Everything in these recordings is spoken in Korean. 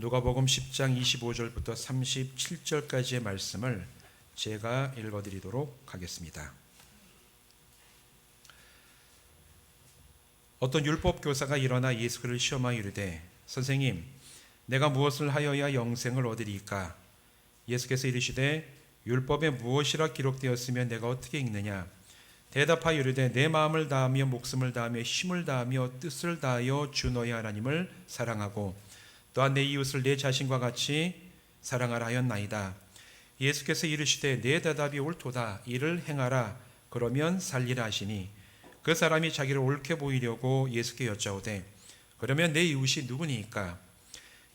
누가복음 10장 25절부터 37절까지의 말씀을 제가 읽어드리도록 하겠습니다. 어떤 율법 교사가 일어나 예수를 시험하여 이르되 선생님, 내가 무엇을 하여야 영생을 얻으리이까? 예수께서 이르시되 율법에 무엇이라 기록되었으면 내가 어떻게 읽느냐? 대답하여 이르되 내 마음을 다하며 목숨을 다하며 힘을 다하며 뜻을 다하여 주 너희 하나님을 사랑하고 또한 내 이웃을 내 자신과 같이 사랑하라 하였나이다. 예수께서 이르시되 내 대답이 옳도다. 이를 행하라. 그러면 살리라 하시니 그 사람이 자기를 옳게 보이려고 예수께 여짜오되 그러면 내 이웃이 누구니이까?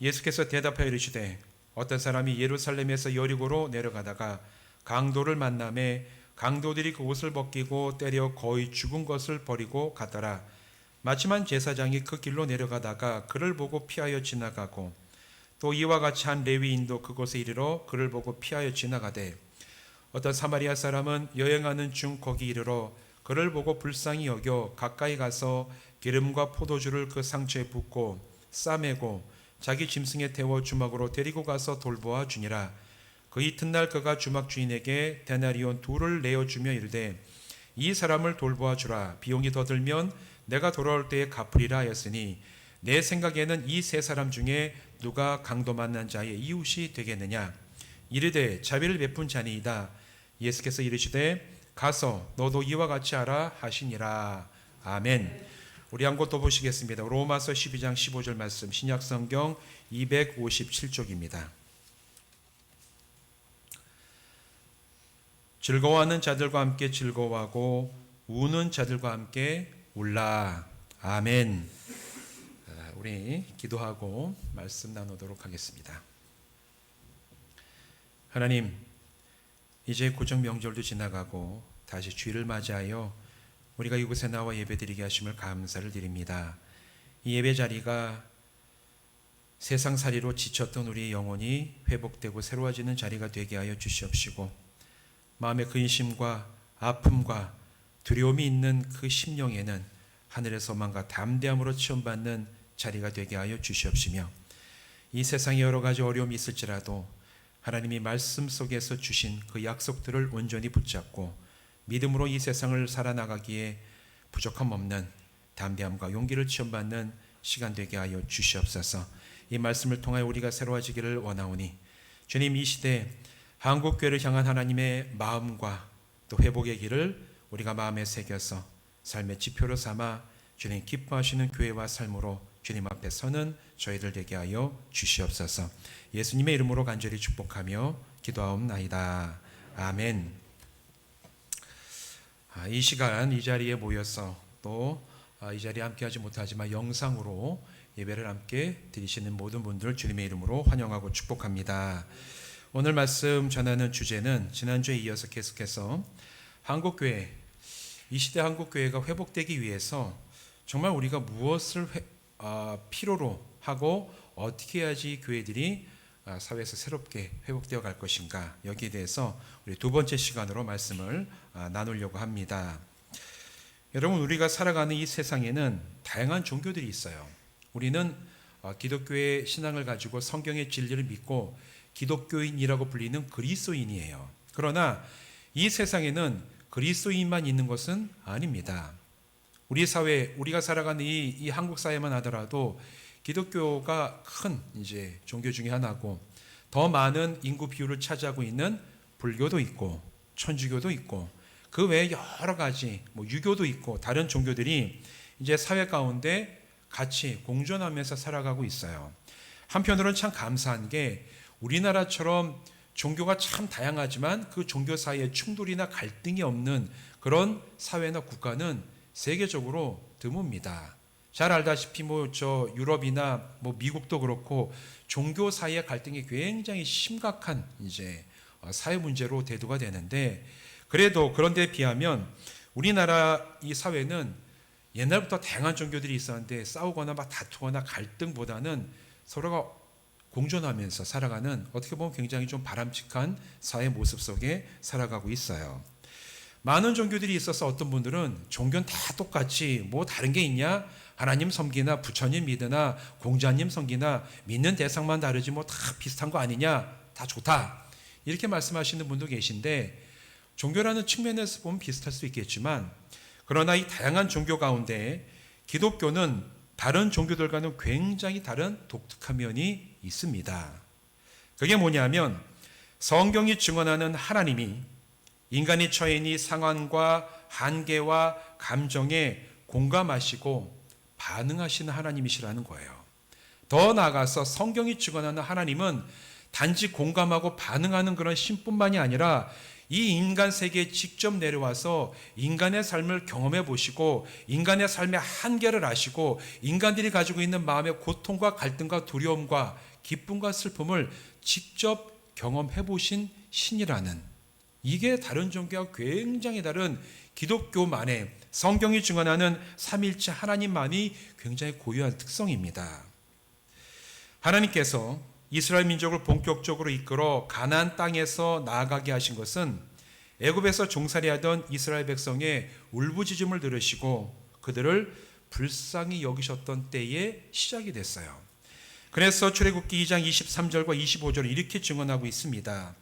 예수께서 대답하여 이르시되 어떤 사람이 예루살렘에서 여리고로 내려가다가 강도를 만나매 강도들이 그 옷을 벗기고 때려 거의 죽은 것을 버리고 갔더라. 마침한 제사장이 그 길로 내려가다가 그를 보고 피하여 지나가고 또 이와 같이 한 레위인도 그곳에 이르러 그를 보고 피하여 지나가되 어떤 사마리아 사람은 여행하는 중 거기 이르러 그를 보고 불쌍히 여겨 가까이 가서 기름과 포도주를 그 상처에 붓고 싸매고 자기 짐승에 태워 주막으로 데리고 가서 돌보아 주니라. 그 이튿날 그가 주막 주인에게 데나리온 2를 내어주며 이르되 이 사람을 돌보아 주라. 비용이 더 들면 내가 돌아올 때에 갚으리라 하였으니 내 생각에는 이 세 사람 중에 누가 강도 만난 자의 이웃이 되겠느냐? 이르되 자비를 베푼 자니이다. 예수께서 이르시되 가서 너도 이와 같이 하라 하시니라. 아멘. 우리 한 곳 더 보시겠습니다. 로마서 12장 15절 말씀, 신약성경 257쪽입니다. 즐거워하는 자들과 함께 즐거워하고 우는 자들과 함께 울라. 아멘. 우리 기도하고 말씀 나누도록 하겠습니다. 하나님, 이제 고정 명절도 지나가고 다시 주일을 맞이하여 우리가 이곳에 나와 예배드리게 하심을 감사를 드립니다. 이 예배 자리가 세상살이로 지쳤던 우리의 영혼이 회복되고 새로워지는 자리가 되게 하여 주시옵시고 마음의 근심과 아픔과 두려움이 있는 그 심령에는 하늘의 소망과 담대함으로 체험받는 자리가 되게 하여 주시옵시며 이 세상에 여러 가지 어려움이 있을지라도 하나님이 말씀 속에서 주신 그 약속들을 온전히 붙잡고 믿음으로 이 세상을 살아나가기에 부족함 없는 담대함과 용기를 체험받는 시간 되게 하여 주시옵소서. 이 말씀을 통하여 우리가 새로워지기를 원하오니 주님, 이 시대 한국교회를 향한 하나님의 마음과 또 회복의 길을 우리가 마음에 새겨서 삶의 지표로 삼아 주님 기뻐하시는 교회와 삶으로 주님 앞에 서는 저희들 되게 하여 주시옵소서. 예수님의 이름으로 간절히 축복하며 기도하옵나이다. 아멘. 이 시간 이 자리에 모여서 또 이 자리에 함께하지 못하지만 영상으로 예배를 함께 드리시는 모든 분들 주님의 이름으로 환영하고 축복합니다. 오늘 말씀 전하는 주제는 지난주에 이어서 계속해서 한국교회, 이 시대 한국교회가 회복되기 위해서 정말 우리가 무엇을 필요로 하고 어떻게 해야지 교회들이 사회에서 새롭게 회복되어 갈 것인가, 여기에 대해서 우리 두 번째 시간으로 말씀을 나누려고 합니다. 여러분, 우리가 살아가는 이 세상에는 다양한 종교들이 있어요. 우리는 기독교의 신앙을 가지고 성경의 진리를 믿고 기독교인이라고 불리는 그리스도인이에요. 그러나 이 세상에는 그리스도인만 있는 것은 아닙니다. 우리 사회, 우리가 살아가는 이 한국 사회만 하더라도 기독교가 큰 이제 종교 중에 하나고 더 많은 인구 비율을 차지하고 있는 불교도 있고 천주교도 있고 그 외에 여러 가지 유교도 있고 다른 종교들이 이제 사회 가운데 같이 공존하면서 살아가고 있어요. 한편으로는 참 감사한 게 우리나라처럼 종교가 참 다양하지만 그 종교 사이에 충돌이나 갈등이 없는 그런 사회나 국가는 세계적으로 드뭅니다. 잘 알다시피 유럽이나 미국도 그렇고 종교 사이의 갈등이 굉장히 심각한 이제 사회 문제로 대두가 되는데, 그래도 그런데 비하면 우리나라 이 사회는 옛날부터 다양한 종교들이 있었는데 싸우거나 다투거나 갈등보다는 서로가 공존하면서 살아가는, 어떻게 보면 굉장히 좀 바람직한 사회 모습 속에 살아가고 있어요. 많은 종교들이 있어서 어떤 분들은 종교는 다 똑같지 뭐 다른 게 있냐? 하나님 섬기나 부처님 믿으나 공자님 섬기나 믿는 대상만 다르지 뭐 다 비슷한 거 아니냐? 다 좋다. 이렇게 말씀하시는 분도 계신데 종교라는 측면에서 보면 비슷할 수 있겠지만 그러나 이 다양한 종교 가운데 기독교는 다른 종교들과는 굉장히 다른 독특한 면이 있습니다. 그게 뭐냐면 성경이 증언하는 하나님이 인간이 처해 있는 상황과 한계와 감정에 공감하시고 반응하시는 하나님이시라는 거예요. 더 나아가서 성경이 증언하는 하나님은 단지 공감하고 반응하는 그런 신뿐만이 아니라 이 인간 세계에 직접 내려와서 인간의 삶을 경험해 보시고 인간의 삶의 한계를 아시고 인간들이 가지고 있는 마음의 고통과 갈등과 두려움과 기쁨과 슬픔을 직접 경험해 보신 신이라는, 이게 다른 종교와 굉장히 다른 기독교만의 성경이 증언하는 삼위일체 하나님만이 굉장히 고유한 특성입니다. 하나님께서 이스라엘 민족을 본격적으로 이끌어 가나안 땅에서 나아가게 하신 것은 애굽에서 종살이하던 이스라엘 백성의 울부짖음을 들으시고 그들을 불쌍히 여기셨던 때에 시작이 됐어요. 그래서 출애굽기 2장 23절과 25절을 이렇게 증언하고 있습니다.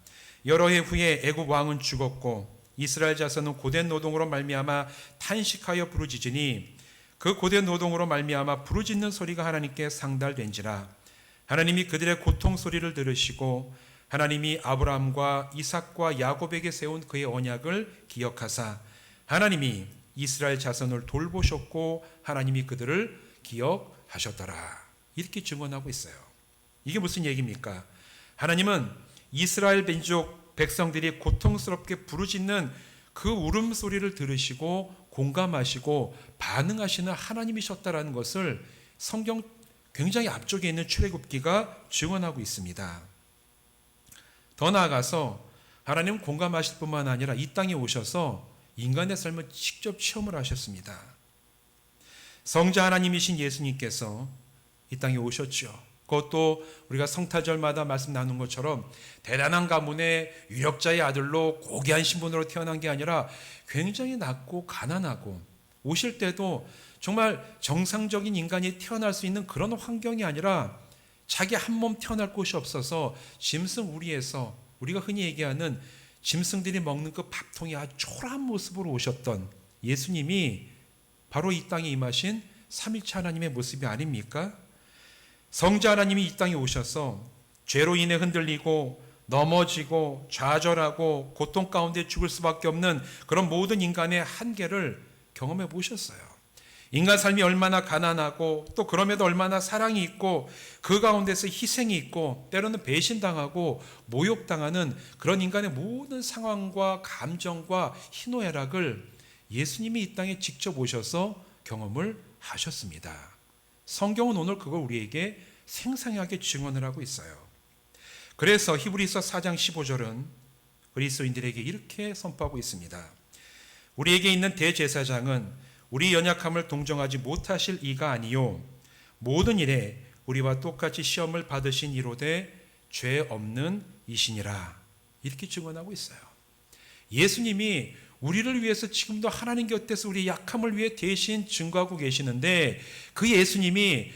여러 해 후에 애굽 왕은 죽었고 이스라엘 자손은 고된 노동으로 말미암아 탄식하여 부르짖으니 그 고된 노동으로 말미암아 부르짖는 소리가 하나님께 상달된지라. 하나님이 그들의 고통 소리를 들으시고 하나님이 아브라함과 이삭과 야곱에게 세운 그의 언약을 기억하사 하나님이 이스라엘 자손을 돌보셨고 하나님이 그들을 기억하셨더라. 이렇게 증언하고 있어요. 이게 무슨 얘기입니까? 하나님은 이스라엘 민족 백성들이 고통스럽게 부르짖는 그 울음소리를 들으시고 공감하시고 반응하시는 하나님이셨다라는 것을 성경 굉장히 앞쪽에 있는 출애굽기가 증언하고 있습니다. 더 나아가서 하나님은 공감하실 뿐만 아니라 이 땅에 오셔서 인간의 삶을 직접 체험을 하셨습니다. 성자 하나님이신 예수님께서 이 땅에 오셨죠. 그것도 우리가 성탄절마다 말씀 나눈 것처럼 대단한 가문의 유력자의 아들로 고귀한 신분으로 태어난 게 아니라 굉장히 낮고 가난하고 오실 때도 정말 정상적인 인간이 태어날 수 있는 그런 환경이 아니라 자기 한 몸 태어날 곳이 없어서 짐승 우리에서 우리가 흔히 얘기하는 짐승들이 먹는 그 밥통이 아주 초라한 모습으로 오셨던 예수님이 바로 이 땅에 임하신 삼위일체 하나님의 모습이 아닙니까? 성자 하나님이 이 땅에 오셔서 죄로 인해 흔들리고 넘어지고 좌절하고 고통 가운데 죽을 수밖에 없는 그런 모든 인간의 한계를 경험해 보셨어요. 인간 삶이 얼마나 가난하고 또 그럼에도 얼마나 사랑이 있고 그 가운데서 희생이 있고 때로는 배신당하고 모욕당하는 그런 인간의 모든 상황과 감정과 희노애락을 예수님이 이 땅에 직접 오셔서 경험을 하셨습니다. 성경은 오늘 그걸 우리에게 생생하게 증언을 하고 있어요. 그래서 히브리서 4장 15절은 그리스도인들에게 이렇게 선포하고 있습니다. 우리에게 있는 대제사장은 우리 연약함을 동정하지 못하실 이가 아니요 모든 일에 우리와 똑같이 시험을 받으신 이로되 죄 없는 이시니라. 이렇게 증언하고 있어요. 예수님이 우리를 위해서 지금도 하나님 곁에서 우리의 약함을 위해 대신 증거하고 계시는데 그 예수님이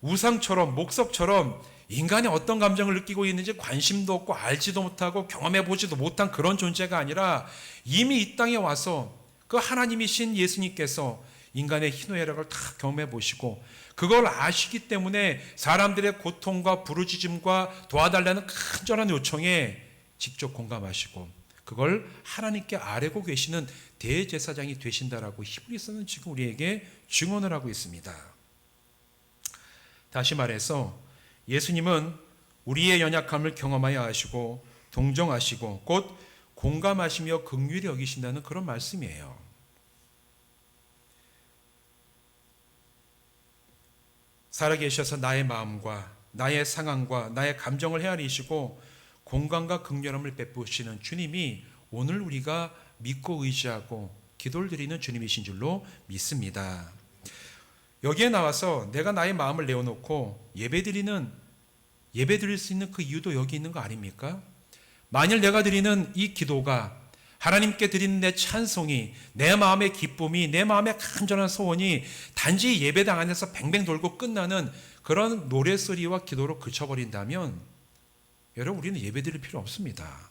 우상처럼 목석처럼 인간이 어떤 감정을 느끼고 있는지 관심도 없고 알지도 못하고 경험해 보지도 못한 그런 존재가 아니라 이미 이 땅에 와서 그 하나님이신 예수님께서 인간의 희노애락을 다 경험해 보시고 그걸 아시기 때문에 사람들의 고통과 부르짖음과 도와달라는 간절한 요청에 직접 공감하시고 그걸 하나님께 아뢰고 계시는 대제사장이 되신다라고 히브리서는 지금 우리에게 증언을 하고 있습니다. 다시 말해서 예수님은 우리의 연약함을 경험하여 하시고 동정하시고 곧 공감하시며 긍휼히 여기신다는 그런 말씀이에요. 살아계셔서 나의 마음과 나의 상황과 나의 감정을 헤아리시고 공감과 긍휼함을 베푸시는 주님이 오늘 우리가 믿고 의지하고 기도를 드리는 주님이신 줄로 믿습니다. 여기에 나와서 내가 나의 마음을 내어놓고 예배 드릴 수 있는 그 이유도 여기 있는 거 아닙니까? 만일 내가 드리는 이 기도가 하나님께 드리는 내 찬송이, 내 마음의 기쁨이, 내 마음의 간절한 소원이 단지 예배당 안에서 뱅뱅 돌고 끝나는 그런 노래소리와 기도로 그쳐버린다면 여러분, 우리는 예배드릴 필요 없습니다.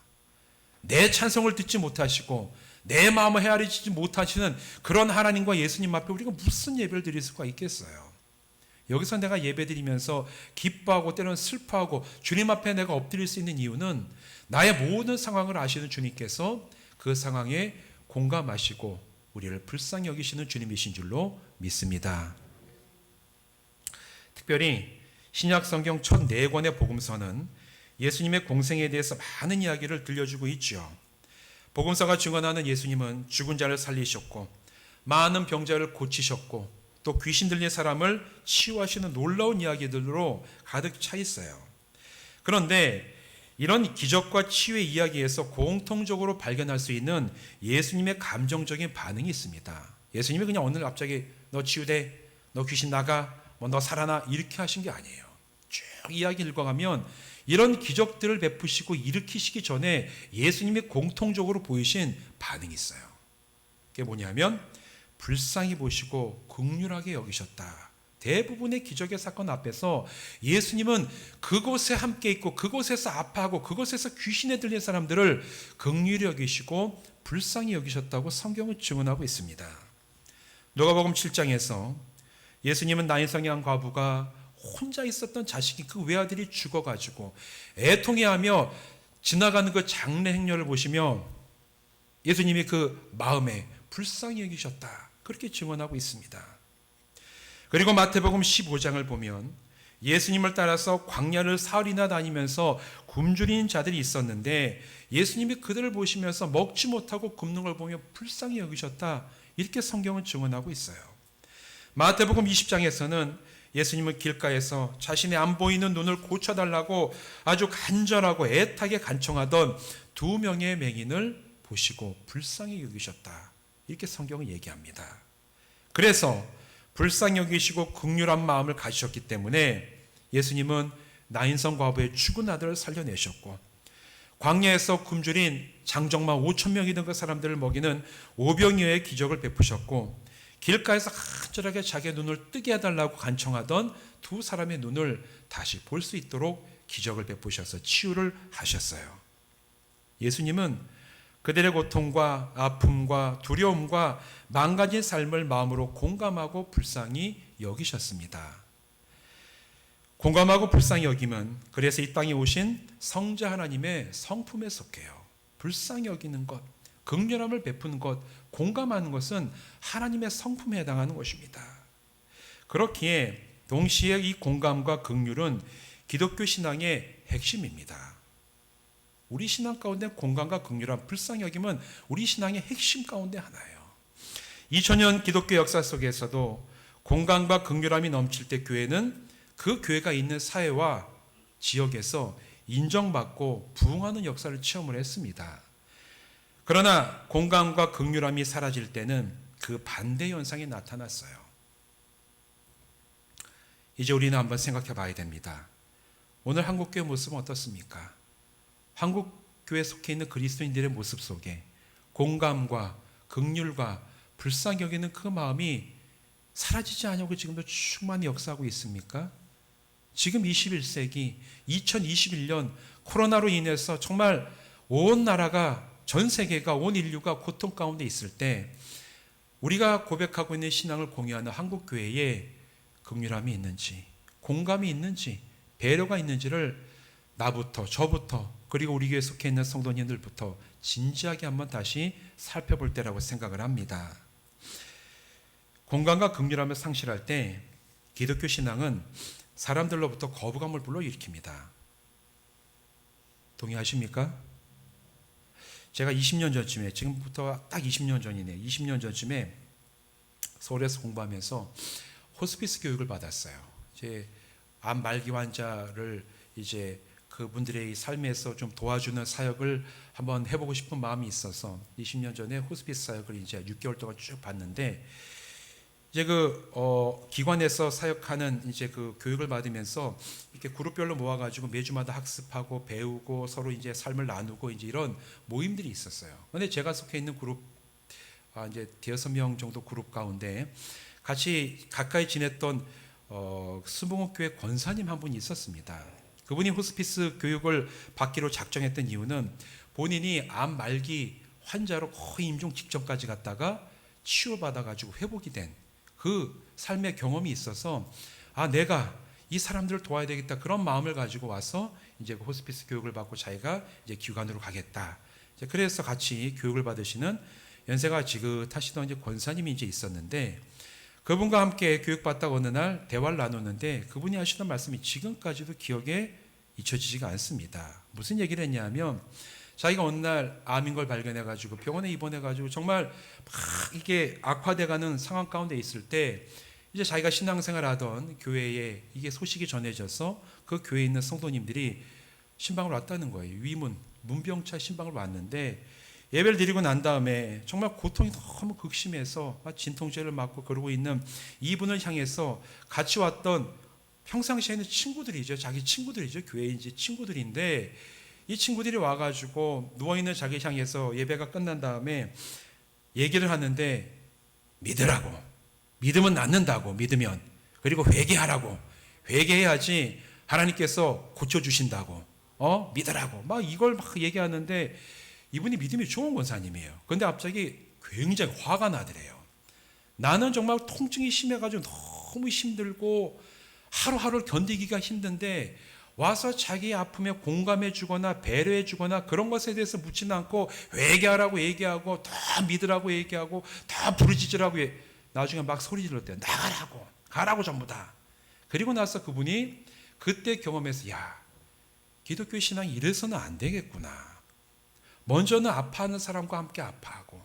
내 찬송을 듣지 못하시고 내 마음을 헤아리지 못하시는 그런 하나님과 예수님 앞에 우리가 무슨 예배를 드릴 수가 있겠어요? 여기서 내가 예배드리면서 기뻐하고 때로는 슬퍼하고 주님 앞에 내가 엎드릴 수 있는 이유는 나의 모든 상황을 아시는 주님께서 그 상황에 공감하시고 우리를 불쌍히 여기시는 주님이신 줄로 믿습니다. 특별히 신약 성경 첫 4권의 복음서는 예수님의 공생에 대해서 많은 이야기를 들려주고 있죠. 복음서가 증언하는 예수님은 죽은 자를 살리셨고 많은 병자를 고치셨고 또 귀신 들린 사람을 치유하시는 놀라운 이야기들로 가득 차 있어요. 그런데 이런 기적과 치유의 이야기에서 공통적으로 발견할 수 있는 예수님의 감정적인 반응이 있습니다. 예수님이 그냥 오늘 갑자기 너 치유돼, 너 귀신 나가, 너 살아나 이렇게 하신 게 아니에요. 쭉 이야기 읽어가면 이런 기적들을 베푸시고 일으키시기 전에 예수님이 공통적으로 보이신 반응이 있어요. 그게 뭐냐면 불쌍히 보시고 긍휼하게 여기셨다. 대부분의 기적의 사건 앞에서 예수님은 그곳에 함께 있고 그곳에서 아파하고 그곳에서 귀신에 들린 사람들을 긍휼히 여기시고 불쌍히 여기셨다고 성경은 증언하고 있습니다. 누가복음 7장에서 예수님은 나인성의 한 과부가 혼자 있었던 자식이 그 외아들이 죽어가지고 애통해하며 지나가는 그 장례 행렬을 보시며 예수님이 그 마음에 불쌍히 여기셨다. 그렇게 증언하고 있습니다. 그리고 마태복음 15장을 보면 예수님을 따라서 광야를 사흘이나 다니면서 굶주린 자들이 있었는데 예수님이 그들을 보시면서 먹지 못하고 굶는 걸 보며 불쌍히 여기셨다. 이렇게 성경은 증언하고 있어요. 마태복음 20장에서는 예수님은 길가에서 자신의 안 보이는 눈을 고쳐달라고 아주 간절하고 애타게 간청하던 2명의 맹인을 보시고 불쌍히 여기셨다. 이렇게 성경은 얘기합니다. 그래서 불쌍히 여기시고 긍휼한 마음을 가지셨기 때문에 예수님은 나인성 과부의 죽은 아들을 살려내셨고 광야에서 굶주린 장정마 5,000명이 된 그 사람들을 먹이는 오병이어의 기적을 베푸셨고 길가에서 간절하게 자기의 눈을 뜨게 해달라고 간청하던 2 사람의 눈을 다시 볼 수 있도록 기적을 베푸셔서 치유를 하셨어요. 예수님은 그들의 고통과 아픔과 두려움과 망가진 삶을 마음으로 공감하고 불쌍히 여기셨습니다. 공감하고 불쌍히 여김은 그래서 이 땅에 오신 성자 하나님의 성품에 속해요. 불쌍히 여기는 것, 긍휼함을 베푸는 것, 공감하는 것은 하나님의 성품에 해당하는 것입니다. 그렇기에 동시에 이 공감과 긍휼은 기독교 신앙의 핵심입니다. 우리 신앙 가운데 공감과 긍휼함, 불쌍히 여김은 우리 신앙의 핵심 가운데 하나예요. 2000년 기독교 역사 속에서도 공감과 긍휼함이 넘칠 때 교회는 그 교회가 있는 사회와 지역에서 인정받고 부흥하는 역사를 체험을 했습니다. 그러나 공감과 긍휼함이 사라질 때는 그 반대 현상이 나타났어요. 이제 우리는 한번 생각해 봐야 됩니다. 오늘 한국교회 모습은 어떻습니까? 한국교회에 속해 있는 그리스도인들의 모습 속에 공감과 긍휼과 불쌍히 여기는 그 마음이 사라지지 않냐고 지금도 충만히 역사하고 있습니까? 지금 21세기 2021년 코로나로 인해서 정말 온 나라가 전 세계가 온 인류가 고통 가운데 있을 때 우리가 고백하고 있는 신앙을 공유하는 한국교회에 긍휼함이 있는지 공감이 있는지 배려가 있는지를 나부터 저부터 그리고 우리 교회에 속해 있는 성도님들부터 진지하게 한번 다시 살펴볼 때라고 생각을 합니다. 공감과 긍휼함을 상실할 때 기독교 신앙은 사람들로부터 거부감을 불러일으킵니다. 동의하십니까? 제가 20년 전쯤에, 지금부터 딱 20년 전이네, 20년 전쯤에 서울에서 공부하면서 호스피스 교육을 받았어요. 이제 암 말기 환자를 이제 그분들의 삶에서 좀 도와주는 사역을 한번 해보고 싶은 마음이 있어서 20년 전에 호스피스 사역을 이제 6개월 동안 쭉 봤는데 이제 기관에서 사역하는 이제 그 교육을 받으면서 이렇게 그룹별로 모아가지고 매주마다 학습하고 배우고 서로 이제 삶을 나누고 이제 이런 모임들이 있었어요. 근데 제가 속해 있는 그룹, 이제 6명 정도 그룹 가운데 같이 가까이 지냈던 수봉옥교회 권사님 한 분이 있었습니다. 그분이 호스피스 교육을 받기로 작정했던 이유는 본인이 암 말기 환자로 거의 임종 직전까지 갔다가 치유받아가지고 회복이 된 그 삶의 경험이 있어서 내가 이 사람들을 도와야 되겠다 그런 마음을 가지고 와서 이제 그 호스피스 교육을 받고 자기가 이제 기관으로 가겠다. 그래서 같이 교육을 받으시는 연세가 지긋하시던 이제 권사님이 이제 있었는데 그분과 함께 교육받다가 어느 날 대화를 나누는데 그분이 하시던 말씀이 지금까지도 기억에 잊혀지지가 않습니다. 무슨 얘기를 했냐면 자기가 어느 날 암인 걸 발견해가지고 병원에 입원해가지고 정말 막 이게 악화돼가는 상황 가운데 있을 때 이제 자기가 신앙생활하던 교회에 이게 소식이 전해져서 그 교회에 있는 성도님들이 신방을 왔다는 거예요. 위문, 문병차 신방을 왔는데 예배를 드리고 난 다음에 정말 고통이 너무 극심해서 진통제를 맞고 그러고 있는 이분을 향해서 같이 왔던 평상시에는 친구들이죠. 자기 친구들이죠. 교회에 이제 친구들인데 이 친구들이 와가지고 누워있는 자기 향해서 예배가 끝난 다음에 얘기를 하는데 믿으라고, 믿으면 낫는다고, 믿으면, 그리고 회개하라고, 회개해야지 하나님께서 고쳐주신다고, 믿으라고 막 이걸 막 얘기하는데 이분이 믿음이 좋은 권사님이에요. 그런데 갑자기 굉장히 화가 나더래요. 나는 정말 통증이 심해가지고 너무 힘들고 하루하루를 견디기가 힘든데 와서 자기 아픔에 공감해 주거나 배려해 주거나 그런 것에 대해서 묻지는 않고 회개하라고 얘기하고 다 믿으라고 얘기하고 다 부르짖으라고 나중에 막 소리 질렀대요. 나가라고, 가라고 전부 다. 그리고 나서 그분이 그때 경험해서 기독교 신앙이 이래서는 안 되겠구나. 먼저는 아파하는 사람과 함께 아파하고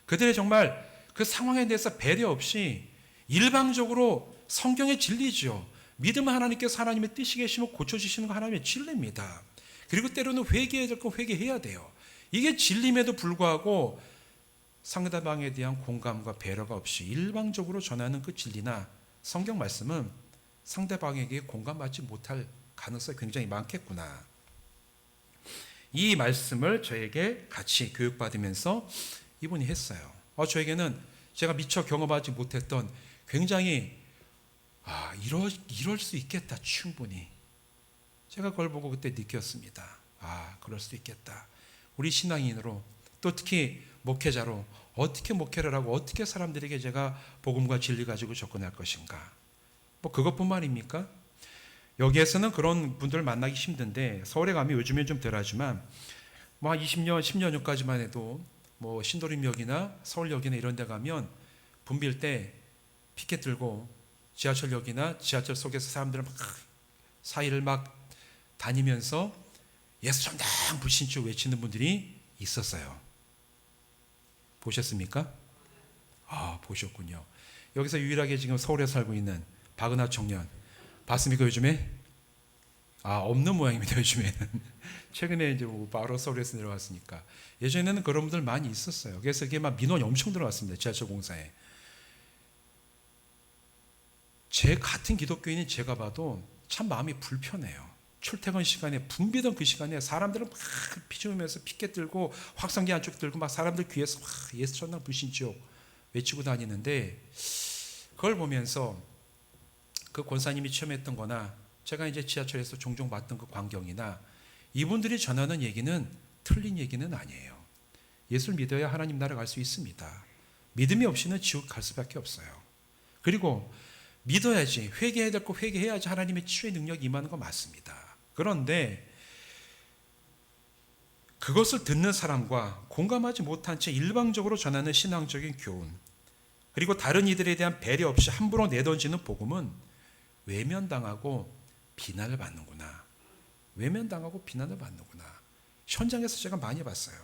그들의 정말 그 상황에 대해서 배려 없이 일방적으로 성경의 진리죠. 믿으면 하나님께서 하나님의 뜻이 계시면 고쳐주시는 거 하나님의 진리입니다. 그리고 때로는 회개해야 될 거 회개해야 돼요. 이게 진리임에도 불구하고 상대방에 대한 공감과 배려가 없이 일방적으로 전하는 그 진리나 성경 말씀은 상대방에게 공감받지 못할 가능성이 굉장히 많겠구나. 이 말씀을 저에게 같이 교육받으면서 이분이 했어요. 저에게는 제가 미처 경험하지 못했던 굉장히 이럴 수 있겠다. 충분히 제가 그걸 보고 그때 느꼈습니다. 그럴 수도 있겠다. 우리 신앙인으로 또 특히 목회자로 어떻게 목회를 하고 어떻게 사람들에게 제가 복음과 진리 가지고 접근할 것인가. 그것뿐만입니까? 여기에서는 그런 분들을 만나기 힘든데 서울에 가면 요즘엔 좀 덜하지만 한 20년, 10년 전까지만 해도 신도림역이나 서울역이나 이런 데 가면 붐빌 때 피켓 들고 지하철역이나 지하철 속에서 사람들은 사이를 막 다니면서 예수 전당 불신주 외치는 분들이 있었어요. 보셨습니까? 보셨군요. 여기서 유일하게 지금 서울에 살고 있는 박은하 청년 봤습니까 요즘에? 없는 모양입니다 요즘에는. 최근에 이제 바로 서울에서 내려왔으니까. 예전에는 그런 분들 많이 있었어요. 그래서 이게 막 민원이 엄청 들어왔습니다. 지하철 공사에. 제 같은 기독교인인 제가 봐도 참 마음이 불편해요. 출퇴근 시간에 붐비던 그 시간에 사람들은 막 피죽으면서 피켓 들고 확성기 안쪽 들고 막 사람들 귀에서 막 예수 전당 불신지옥 외치고 다니는데 그걸 보면서 그 권사님이 체험했던 거나 제가 이제 지하철에서 종종 봤던 그 광경이나 이분들이 전하는 얘기는 틀린 얘기는 아니에요. 예수를 믿어야 하나님 나라 갈 수 있습니다. 믿음이 없이는 지옥 갈 수밖에 없어요. 그리고 믿어야지, 회개해야 될 거 회개해야지 하나님의 치유의 능력이 임하는 거 맞습니다. 그런데 그것을 듣는 사람과 공감하지 못한 채 일방적으로 전하는 신앙적인 교훈, 그리고 다른 이들에 대한 배려 없이 함부로 내던지는 복음은 외면당하고 비난을 받는구나. 외면당하고 비난을 받는구나. 현장에서 제가 많이 봤어요.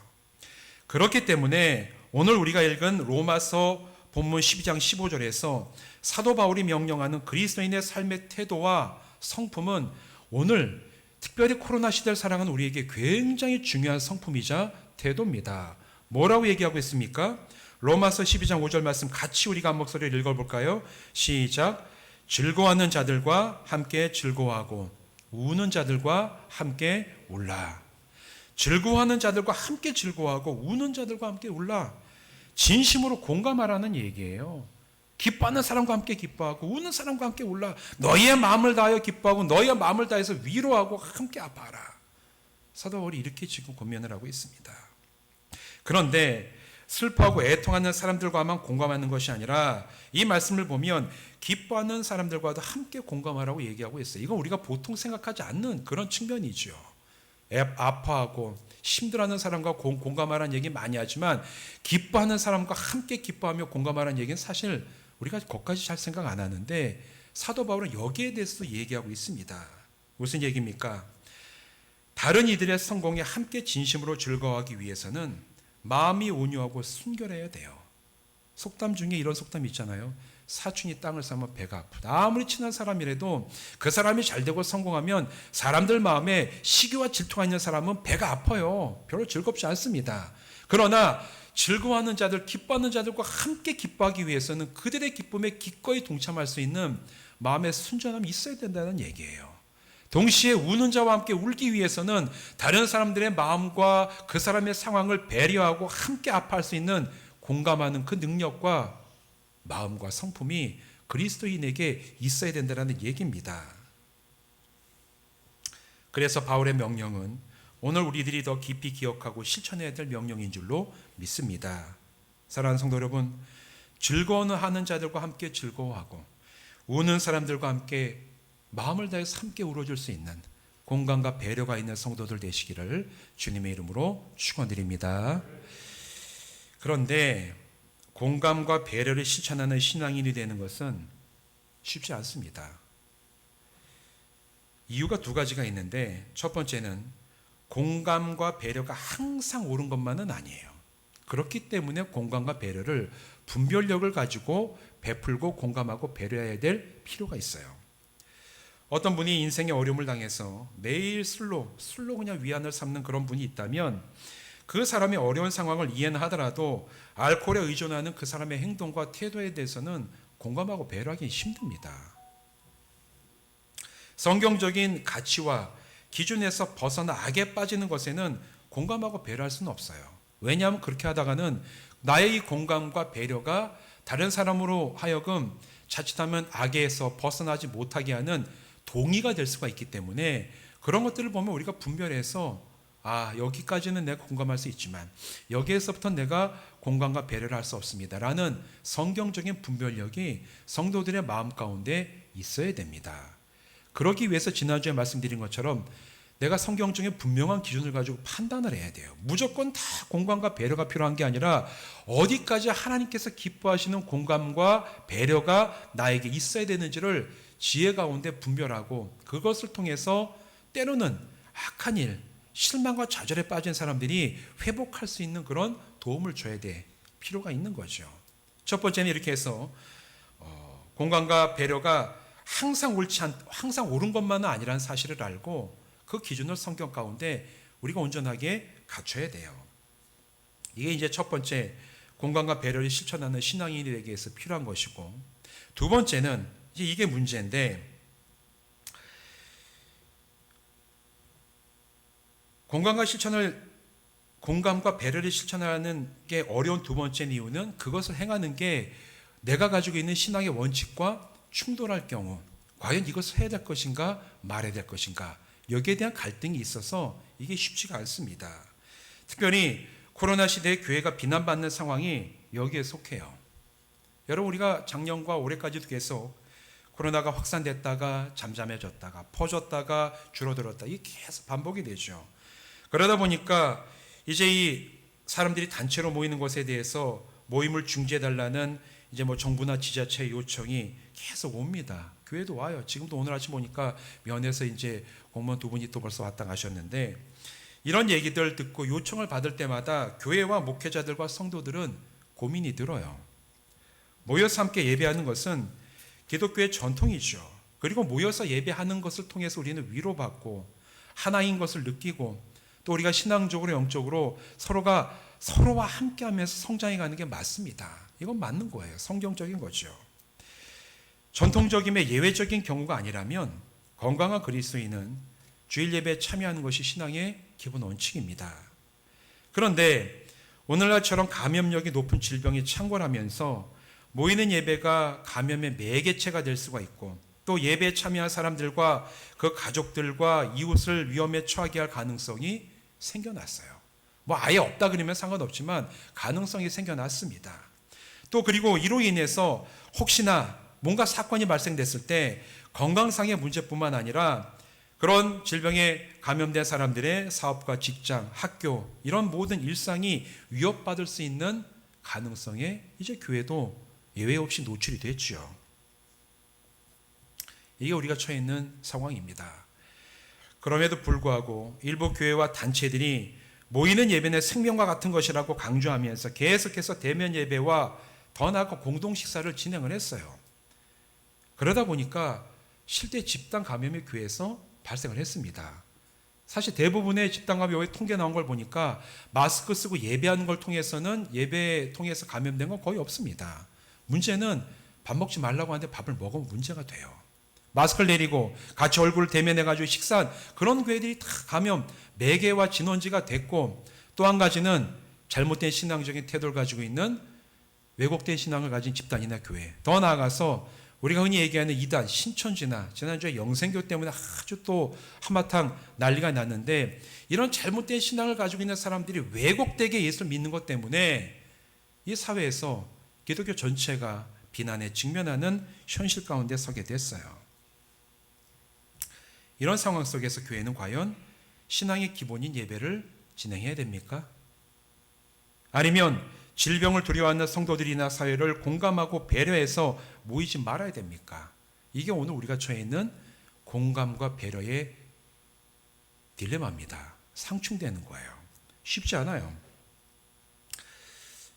그렇기 때문에 오늘 우리가 읽은 로마서 본문 12장 15절에서 사도 바울이 명령하는 그리스도인의 삶의 태도와 성품은 오늘 특별히 코로나 시대를 살아가는 우리에게 굉장히 중요한 성품이자 태도입니다. 뭐라고 얘기하고 있습니까? 로마서 12장 5절 말씀 같이 우리가 한 목소리를 읽어볼까요? 시작. 즐거워하는 자들과 함께 즐거워하고 우는 자들과 함께 울라. 즐거워하는 자들과 함께 즐거워하고 우는 자들과 함께 울라. 진심으로 공감하라는 얘기예요. 기뻐하는 사람과 함께 기뻐하고 우는 사람과 함께 울라. 너희의 마음을 다하여 기뻐하고 너희의 마음을 다해서 위로하고 함께 아파하라. 사도 바울이 이렇게 지금 권면을 하고 있습니다. 그런데 슬퍼하고 애통하는 사람들과만 공감하는 것이 아니라 이 말씀을 보면 기뻐하는 사람들과도 함께 공감하라고 얘기하고 있어요. 이건 우리가 보통 생각하지 않는 그런 측면이죠. 아파하고 힘들어하는 사람과 공감하라는 얘기 많이 하지만 기뻐하는 사람과 함께 기뻐하며 공감하라는 얘기는 사실 우리가 거기까지 잘 생각 안 하는데 사도 바울은 여기에 대해서도 얘기하고 있습니다. 무슨 얘기입니까? 다른 이들의 성공에 함께 진심으로 즐거워하기 위해서는 마음이 온유하고 순결해야 돼요. 속담 중에 이런 속담이 있잖아요. 사춘이 땅을 싸면 배가 아프다. 아무리 친한 사람이라도 그 사람이 잘 되고 성공하면 사람들 마음에 시기와 질투가 있는 사람은 배가 아파요. 별로 즐겁지 않습니다. 그러나 즐거워하는 자들, 기뻐하는 자들과 함께 기뻐하기 위해서는 그들의 기쁨에 기꺼이 동참할 수 있는 마음의 순전함이 있어야 된다는 얘기예요. 동시에 우는 자와 함께 울기 위해서는 다른 사람들의 마음과 그 사람의 상황을 배려하고 함께 아파할 수 있는 공감하는 그 능력과 마음과 성품이 그리스도인에게 있어야 된다는 얘기입니다. 그래서 바울의 명령은 오늘 우리들이 더 깊이 기억하고 실천해야 될 명령인 줄로 믿습니다. 사랑하는 성도 여러분, 즐거워하는 자들과 함께 즐거워하고 우는 사람들과 함께 마음을 다해서 함께 울어줄 수 있는 공감과 배려가 있는 성도들 되시기를 주님의 이름으로 축원드립니다. 그런데 공감과 배려를 실천하는 신앙인이 되는 것은 쉽지 않습니다. 이유가 두 가지가 있는데 첫 번째는 공감과 배려가 항상 옳은 것만은 아니에요. 그렇기 때문에 공감과 배려를 분별력을 가지고 베풀고 공감하고 배려해야 될 필요가 있어요. 어떤 분이 인생의 어려움을 당해서 매일 술로 그냥 위안을 삼는 그런 분이 있다면 그 사람의 어려운 상황을 이해는 하더라도 알코올에 의존하는 그 사람의 행동과 태도에 대해서는 공감하고 배려하기 힘듭니다. 성경적인 가치와 기준에서 벗어나 악에 빠지는 것에는 공감하고 배려할 수는 없어요. 왜냐하면 그렇게 하다가는 나의 이 공감과 배려가 다른 사람으로 하여금 자칫하면 악에서 벗어나지 못하게 하는 동의가 될 수가 있기 때문에 그런 것들을 보면 우리가 분별해서 여기까지는 내가 공감할 수 있지만 여기에서부터 내가 공감과 배려를 할 수 없습니다 라는 성경적인 분별력이 성도들의 마음 가운데 있어야 됩니다. 그러기 위해서 지난주에 말씀드린 것처럼 내가 성경적인 분명한 기준을 가지고 판단을 해야 돼요. 무조건 다 공감과 배려가 필요한 게 아니라 어디까지 하나님께서 기뻐하시는 공감과 배려가 나에게 있어야 되는지를 지혜 가운데 분별하고 그것을 통해서 때로는 악한 일, 실망과 좌절에 빠진 사람들이 회복할 수 있는 그런 도움을 줘야 될 필요가 있는 거죠. 첫 번째는 이렇게 해서 공감과 배려가 항상 옳은 것만은 아니라는 사실을 알고 그 기준을 성경 가운데 우리가 온전하게 갖춰야 돼요. 이게 이제 첫 번째 공감과 배려를 실천하는 신앙인에게 위해서 필요한 것이고, 두 번째는 이제 이게 문제인데 공감과 배려를 실천하는 게 어려운 두 번째 이유는 그것을 행하는 게 내가 가지고 있는 신앙의 원칙과 충돌할 경우 과연 이것을 해야 될 것인가 말해야 될 것인가 여기에 대한 갈등이 있어서 이게 쉽지가 않습니다. 특별히 코로나 시대에 교회가 비난받는 상황이 여기에 속해요. 여러분, 우리가 작년과 올해까지도 계속 코로나가 확산됐다가 잠잠해졌다가 퍼졌다가 줄어들었다, 이게 계속 반복이 되죠. 그러다 보니까 이제 이 사람들이 단체로 모이는 것에 대해서 모임을 중지해달라는 이제 정부나 지자체 요청이 계속 옵니다. 교회도 와요. 지금도 오늘 아침 보니까 면에서 이제 공무원 두 분이 또 벌써 왔다 가셨는데, 이런 얘기들 듣고 요청을 받을 때마다 교회와 목회자들과 성도들은 고민이 들어요. 모여서 함께 예배하는 것은 기독교의 전통이죠. 그리고 모여서 예배하는 것을 통해서 우리는 위로받고 하나인 것을 느끼고 또 우리가 신앙적으로 영적으로 서로가 서로와 함께하면서 성장해가는 게 맞습니다. 이건 맞는 거예요. 성경적인 거죠. 전통적임의 예외적인 경우가 아니라면 건강한 그리스도인은 주일 예배에 참여하는 것이 신앙의 기본 원칙입니다. 그런데 오늘날처럼 감염력이 높은 질병이 창궐하면서 모이는 예배가 감염의 매개체가 될 수가 있고, 또 예배에 참여한 사람들과 그 가족들과 이웃을 위험에 처하게 할 가능성이 생겨났어요. 뭐 아예 없다 그러면 상관없지만 가능성이 생겨났습니다. 또 그리고 이로 인해서 혹시나 뭔가 사건이 발생됐을 때 건강상의 문제뿐만 아니라 그런 질병에 감염된 사람들의 사업과 직장, 학교, 이런 모든 일상이 위협받을 수 있는 가능성에 이제 교회도 예외 없이 노출이 됐죠. 이게 우리가 처해 있는 상황입니다. 그럼에도 불구하고 일부 교회와 단체들이 모이는 예배는 생명과 같은 것이라고 강조하면서 계속해서 대면 예배와 더 나아가 공동 식사를 진행을 했어요. 그러다 보니까 실제 집단 감염이 교회에서 발생을 했습니다. 사실 대부분의 집단 감염의 통계 나온 걸 보니까 마스크 쓰고 예배하는 걸 통해서는 예배 통해서 감염된 건 거의 없습니다. 문제는 밥 먹지 말라고 하는데 밥을 먹으면 문제가 돼요. 마스크를 내리고 같이 얼굴을 대면해가지고 식사한 그런 교회들이 다 감염 매개와 진원지가 됐고, 또 한 가지는 잘못된 신앙적인 태도를 가지고 있는 왜곡된 신앙을 가진 집단이나 교회, 더 나아가서 우리가 흔히 얘기하는 이단, 신천지나 지난주에 영생교 때문에 아주 또 한바탕 난리가 났는데, 이런 잘못된 신앙을 가지고 있는 사람들이 왜곡되게 예수를 믿는 것 때문에 이 사회에서 기독교 전체가 비난에 직면하는 현실 가운데 서게 됐어요. 이런 상황 속에서 교회는 과연 신앙의 기본인 예배를 진행해야 됩니까? 아니면 질병을 두려워하는 성도들이나 사회를 공감하고 배려해서 모이지 말아야 됩니까? 이게 오늘 우리가 처해 있는 공감과 배려의 딜레마입니다. 상충되는 거예요. 쉽지 않아요.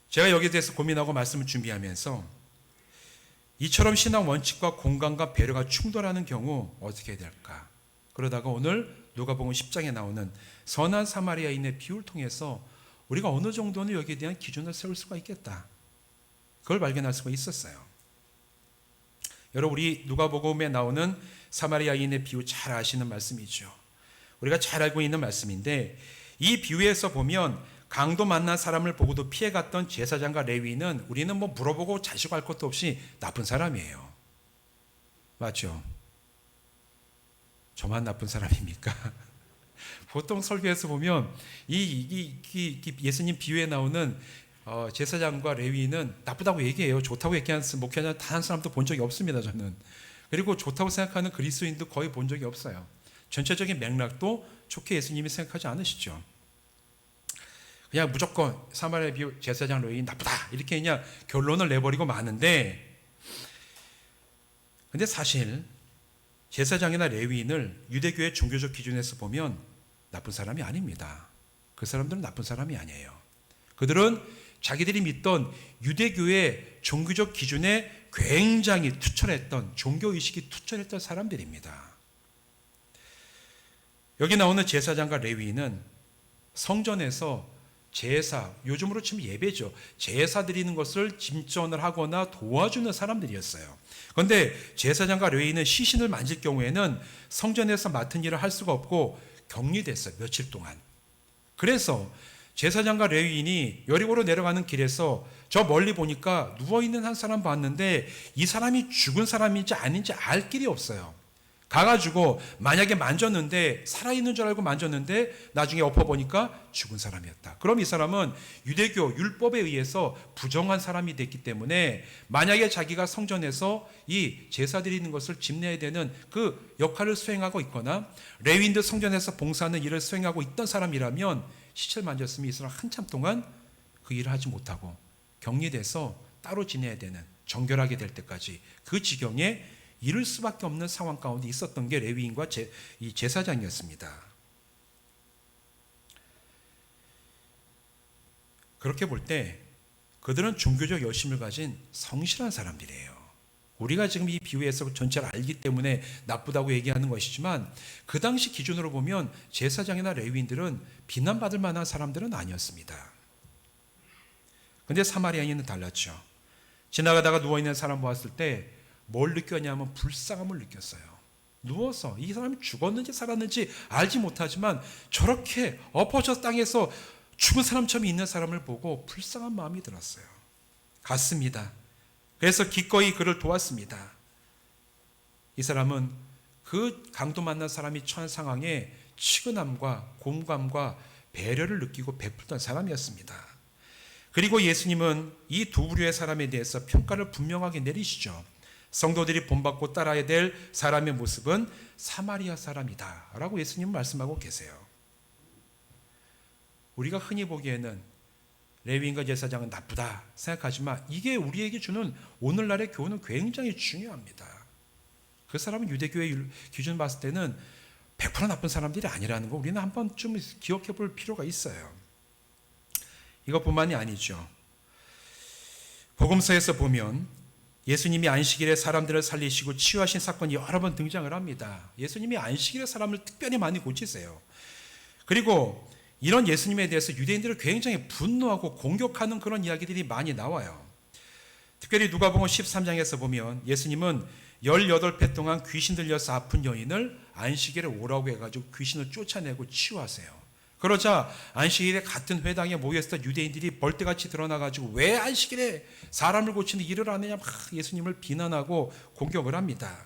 제가 여기에 대해서 고민하고 말씀을 준비하면서 이처럼 신앙 원칙과 공감과 배려가 충돌하는 경우 어떻게 해야 될까? 그러다가 오늘 누가복음 10장에 나오는 선한 사마리아인의 비유를 통해서 우리가 어느 정도는 여기에 대한 기준을 세울 수가 있겠다, 그걸 발견할 수가 있었어요. 여러분, 우리 누가복음에 나오는 사마리아인의 비유 잘 아시는 말씀이죠. 우리가 잘 알고 있는 말씀인데, 이 비유에서 보면 강도 만난 사람을 보고도 피해갔던 제사장과 레위인은 우리는 뭐 물어보고 자시고 할 것도 없이 나쁜 사람이에요. 맞죠? 저만 나쁜 사람입니까? 보통 설교에서 보면 이 예수님 비유에 나오는 제사장과 레위인은 나쁘다고 얘기해요. 좋다고 얘기하는 목회자 단 한 사람도 본 적이 없습니다, 저는. 그리고 좋다고 생각하는 그리스도인도 거의 본 적이 없어요. 전체적인 맥락도 좋게 예수님이 생각하지 않으시죠. 그냥 무조건 사마리아 비유, 제사장, 레위인 나쁘다 이렇게 그냥 결론을 내버리고 마는데, 근데 사실 제사장이나 레위인을 유대교의 종교적 기준에서 보면 나쁜 사람이 아닙니다. 그 사람들은 나쁜 사람이 아니에요. 그들은 자기들이 믿던 유대교의 종교적 기준에 굉장히 투철했던, 종교의식이 투철했던 사람들입니다. 여기 나오는 제사장과 레위인은 성전에서 제사, 요즘으로 치면 예배죠. 제사 드리는 것을 짐전을 하거나 도와주는 사람들이었어요. 그런데 제사장과 레위인은 시신을 만질 경우에는 성전에서 맡은 일을 할 수가 없고 격리됐어요, 며칠 동안. 그래서 제사장과 레위인이 여리고로 내려가는 길에서 저 멀리 보니까 누워있는 한 사람 봤는데 이 사람이 죽은 사람인지 아닌지 알 길이 없어요. 가가지고 만약에 만졌는데 살아있는 줄 알고 만졌는데 나중에 엎어보니까 죽은 사람이었다. 그럼 이 사람은 유대교 율법에 의해서 부정한 사람이 됐기 때문에 만약에 자기가 성전에서 이 제사 드리는 것을 집내야 되는 그 역할을 수행하고 있거나 레위인들 성전에서 봉사하는 일을 수행하고 있던 사람이라면 시체를 만졌으면 이 사람 한참 동안 그 일을 하지 못하고 격리돼서 따로 지내야 되는, 정결하게 될 때까지 그 지경에 이를 수밖에 없는 상황 가운데 있었던 게 레위인과 이 제사장이었습니다. 그렇게 볼 때 그들은 종교적 열심을 가진 성실한 사람들이에요. 우리가 지금 이 비유에서 전체를 알기 때문에 나쁘다고 얘기하는 것이지만 그 당시 기준으로 보면 제사장이나 레위인들은 비난받을 만한 사람들은 아니었습니다. 근데 사마리아인은 달랐죠. 지나가다가 누워있는 사람 보았을 때 뭘 느꼈냐면 불쌍함을 느꼈어요. 누워서 이 사람이 죽었는지 살았는지 알지 못하지만 저렇게 엎어져 땅에서 죽은 사람처럼 있는 사람을 보고 불쌍한 마음이 들었어요. 갔습니다. 그래서 기꺼이 그를 도왔습니다. 이 사람은 그 강도 만난 사람이 처한 상황에 치근함과 공감과 배려를 느끼고 베풀던 사람이었습니다. 그리고 예수님은 이 두 부류의 사람에 대해서 평가를 분명하게 내리시죠. 성도들이 본받고 따라야 될 사람의 모습은 사마리아 사람이다 라고 예수님은 말씀하고 계세요. 우리가 흔히 보기에는 레위인과 제사장은 나쁘다 생각하지만 이게 우리에게 주는 오늘날의 교훈은 굉장히 중요합니다. 그 사람은 유대교의 기준 봤을 때는 100% 나쁜 사람들이 아니라는 거 우리는 한 번쯤 기억해 볼 필요가 있어요. 이것뿐만이 아니죠. 복음서에서 보면 예수님이 안식일에 사람들을 살리시고 치유하신 사건이 여러 번 등장을 합니다. 예수님이 안식일에 사람을 특별히 많이 고치세요. 그리고 이런 예수님에 대해서 유대인들을 굉장히 분노하고 공격하는 그런 이야기들이 많이 나와요. 특별히 누가복음 13장에서 보면 예수님은 18배 동안 귀신 들려서 아픈 여인을 안식일에 오라고 해가지고 귀신을 쫓아내고 치유하세요. 그러자 안식일에 같은 회당에 모였을 때 유대인들이 벌떼같이 드러나가지고 왜 안식일에 사람을 고치는 일을 안 하냐 막 예수님을 비난하고 공격을 합니다.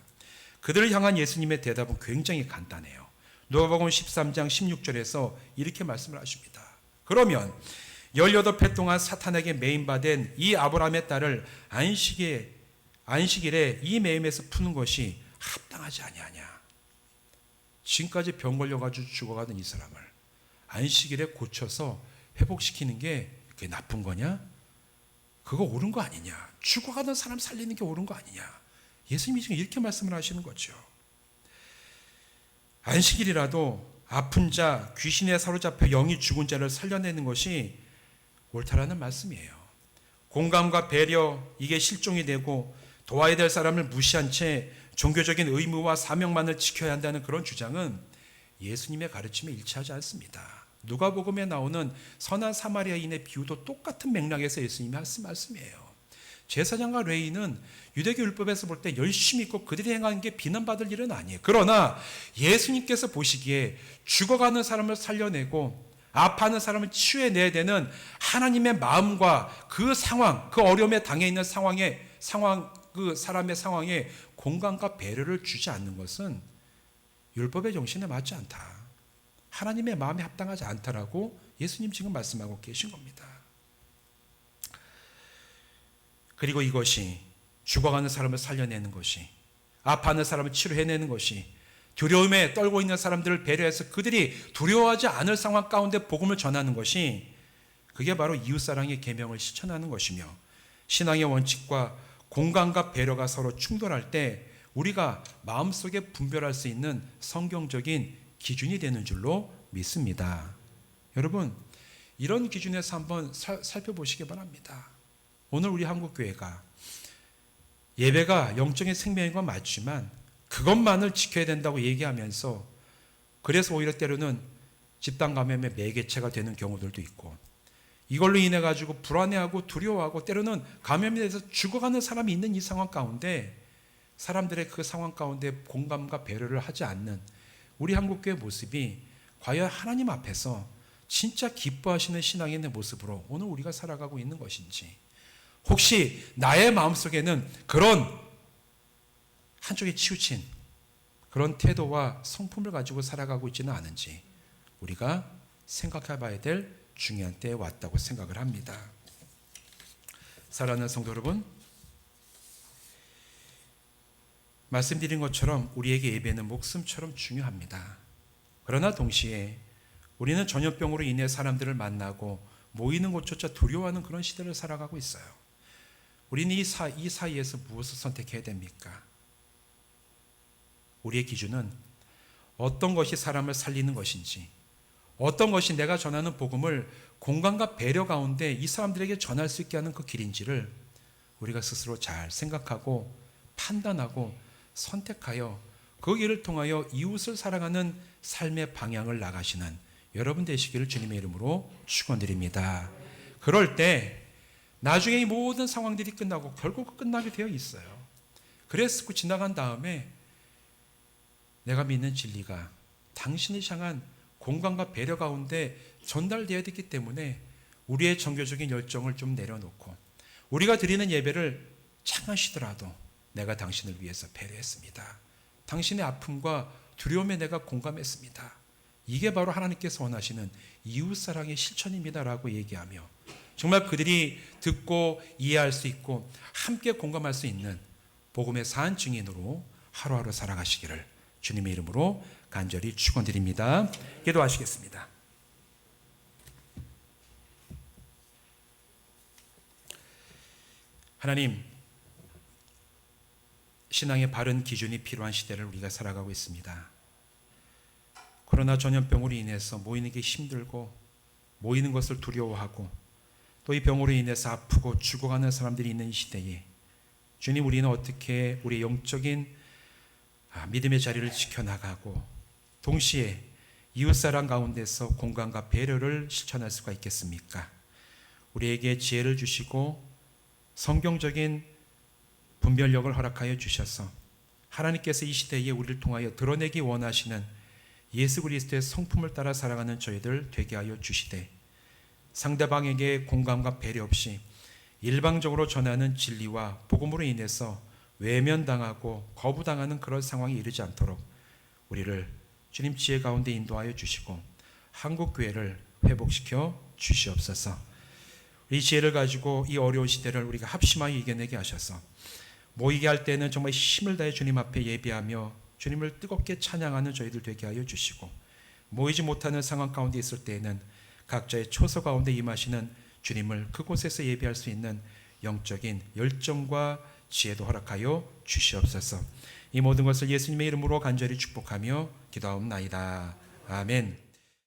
그들을 향한 예수님의 대답은 굉장히 간단해요. 누가복음 13장 16절에서 이렇게 말씀을 하십니다. 그러면 18회 동안 사탄에게 매인받은 이 아브라함의 딸을 안식일에 이 매임에서 푸는 것이 합당하지 아니하냐. 지금까지 병 걸려가지고 죽어가던 이 사람을 안식일에 고쳐서 회복시키는 게 그게 나쁜 거냐? 그거 옳은 거 아니냐? 죽어가던 사람 살리는 게 옳은 거 아니냐? 예수님이 지금 이렇게 말씀을 하시는 거죠. 안식일이라도 아픈 자, 귀신에 사로잡혀 영이 죽은 자를 살려내는 것이 옳다라는 말씀이에요. 공감과 배려, 이게 실종이 되고 도와야 될 사람을 무시한 채 종교적인 의무와 사명만을 지켜야 한다는 그런 주장은 예수님의 가르침에 일치하지 않습니다. 누가복음에 나오는 선한 사마리아인의 비유도 똑같은 맥락에서 예수님이 하신 말씀이에요. 제사장과 레위인은 유대교 율법에서 볼 때 열심히 있고 그들이 행하는 게 비난받을 일은 아니에요. 그러나 예수님께서 보시기에 죽어가는 사람을 살려내고 아파하는 사람을 치유해내야 되는 하나님의 마음과 그 상황, 그 어려움에 당해 있는 그 사람의 상황에 공감과 배려를 주지 않는 것은 율법의 정신에 맞지 않다. 하나님의 마음에 합당하지 않다라고 예수님 지금 말씀하고 계신 겁니다. 그리고 이것이 죽어가는 사람을 살려내는 것이, 아파하는 사람을 치료해내는 것이, 두려움에 떨고 있는 사람들을 배려해서 그들이 두려워하지 않을 상황 가운데 복음을 전하는 것이, 그게 바로 이웃사랑의 계명을 실천하는 것이며, 신앙의 원칙과 공감과 배려가 서로 충돌할 때 우리가 마음속에 분별할 수 있는 성경적인 기준이 되는 줄로 믿습니다. 여러분, 이런 기준에서 한번 살펴보시기 바랍니다. 오늘 우리 한국교회가 예배가 영적인 생명인 건 맞지만 그것만을 지켜야 된다고 얘기하면서 그래서 오히려 때로는 집단 감염의 매개체가 되는 경우들도 있고 이걸로 인해 가지고 불안해하고 두려워하고 때로는 감염에 대해서 죽어가는 사람이 있는 이 상황 가운데 사람들의 그 상황 가운데 공감과 배려를 하지 않는 우리 한국교회 모습이 과연 하나님 앞에서 진짜 기뻐하시는 신앙의 모습으로 오늘 우리가 살아가고 있는 것인지, 혹시 나의 마음속에는 그런 한쪽에 치우친 그런 태도와 성품을 가지고 살아가고 있지는 않은지 우리가 생각해 봐야 될 중요한 때에 왔다고 생각을 합니다. 사랑하는 성도 여러분, 말씀드린 것처럼 우리에게 예배는 목숨처럼 중요합니다. 그러나 동시에 우리는 전염병으로 인해 사람들을 만나고 모이는 곳조차 두려워하는 그런 시대를 살아가고 있어요. 우리는 이 사이에서 무엇을 선택해야 됩니까? 우리의 기준은 어떤 것이 사람을 살리는 것인지, 어떤 것이 내가 전하는 복음을 공감과 배려 가운데 이 사람들에게 전할 수 있게 하는 그 길인지를 우리가 스스로 잘 생각하고 판단하고 선택하여 그 길을 통하여 이웃을 사랑하는 삶의 방향을 나가시는 여러분 되시기를 주님의 이름으로 축원드립니다. 그럴 때 나중에 이 모든 상황들이 끝나고 결국 끝나게 되어 있어요. 그래서 지나간 다음에 내가 믿는 진리가 당신을 향한 공감과 배려 가운데 전달되어야 되기 때문에 우리의 종교적인 열정을 좀 내려놓고 우리가 드리는 예배를 창하시더라도 내가 당신을 위해서 배려했습니다. 당신의 아픔과 두려움에 내가 공감했습니다. 이게 바로 하나님께서 원하시는 이웃사랑의 실천입니다라고 얘기하며 정말 그들이 듣고 이해할 수 있고 함께 공감할 수 있는 복음의 산 증인으로 하루하루 살아가시기를 주님의 이름으로 간절히 축원드립니다. 기도하시겠습니다. 하나님, 신앙의 바른 기준이 필요한 시대를 우리가 살아가고 있습니다. 코로나 전염병으로 인해서 모이는 게 힘들고 모이는 것을 두려워하고 또 이 병으로 인해서 아프고 죽어가는 사람들이 있는 이 시대에 주님, 우리는 어떻게 우리의 영적인 믿음의 자리를 지켜나가고 동시에 이웃사랑 가운데서 공감과 배려를 실천할 수가 있겠습니까? 우리에게 지혜를 주시고 성경적인 분별력을 허락하여 주셔서 하나님께서 이 시대에 우리를 통하여 드러내기 원하시는 예수 그리스도의 성품을 따라 살아가는 저희들 되게 하여 주시되 상대방에게 공감과 배려 없이 일방적으로 전하는 진리와 복음으로 인해서 외면당하고 거부당하는 그런 상황에 이르지 않도록 우리를 주님 지혜 가운데 인도하여 주시고 한국교회를 회복시켜 주시옵소서. 이 지혜를 가지고 이 어려운 시대를 우리가 합심하여 이겨내게 하셔서 모이게 할 때는 정말 힘을 다해 주님 앞에 예배하며 주님을 뜨겁게 찬양하는 저희들 되게 하여 주시고 모이지 못하는 상황 가운데 있을 때에는 각자의 처소 가운데 임하시는 주님을 그곳에서 예배할 수 있는 영적인 열정과 지혜도 허락하여 주시옵소서. 이 모든 것을 예수님의 이름으로 간절히 축복하며 기도하옵나이다. 아멘.